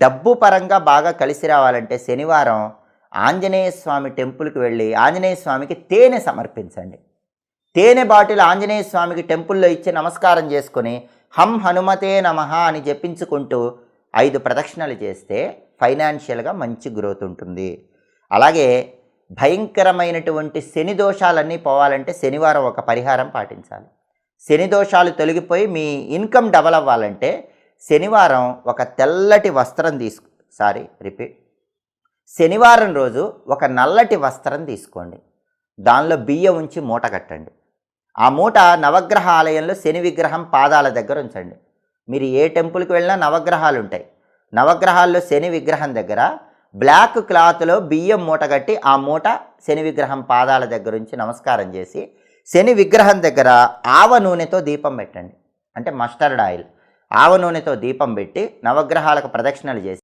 డబ్బు పరంగా బాగా కలిసి రావాలంటే శనివారం ఆంజనేయ స్వామి టెంపుల్కి వెళ్ళి ఆంజనేయ స్వామికి తేనె సమర్పించండి. తేనె బాటిల్ ఆంజనేయ స్వామికి టెంపుల్లో ఇచ్చి నమస్కారం చేసుకొని హం హనుమతే నమః అని జపించుకుంటూ 5 ప్రదక్షిణలు చేస్తే ఫైనాన్షియల్గా మంచి గ్రోత్ ఉంటుంది. అలాగే భయంకరమైనటువంటి శని దోషాలన్నీ పోవాలంటే శనివారం ఒక పరిహారం పాటించాలి. శని దోషాలు తొలగిపోయి మీ ఇన్కమ్ డబల్ అవ్వాలంటే శనివారం ఒక తెల్లటి వస్త్రం శనివారం రోజు ఒక నల్లటి వస్త్రం తీసుకోండి. దానిలో బియ్యం ఉంచి మూట కట్టండి. ఆ మూట నవగ్రహ ఆలయంలో శని విగ్రహం పాదాల దగ్గర ఉంచండి. మీరు ఏ టెంపుల్కి వెళ్ళినా నవగ్రహాలు ఉంటాయి. నవగ్రహాల్లో శని విగ్రహం దగ్గర బ్లాక్ క్లాత్లో బియ్యం మూట కట్టి ఆ మూట శని విగ్రహం పాదాల దగ్గర ఉంచి నమస్కారం చేసి శని విగ్రహం దగ్గర ఆవ నూనెతో దీపం పెట్టండి. అంటే మస్టర్డ్ ఆయిల్ ఆవ నూనెతో దీపం పెట్టి నవగ్రహాలకు ప్రదక్షిణలు చేసి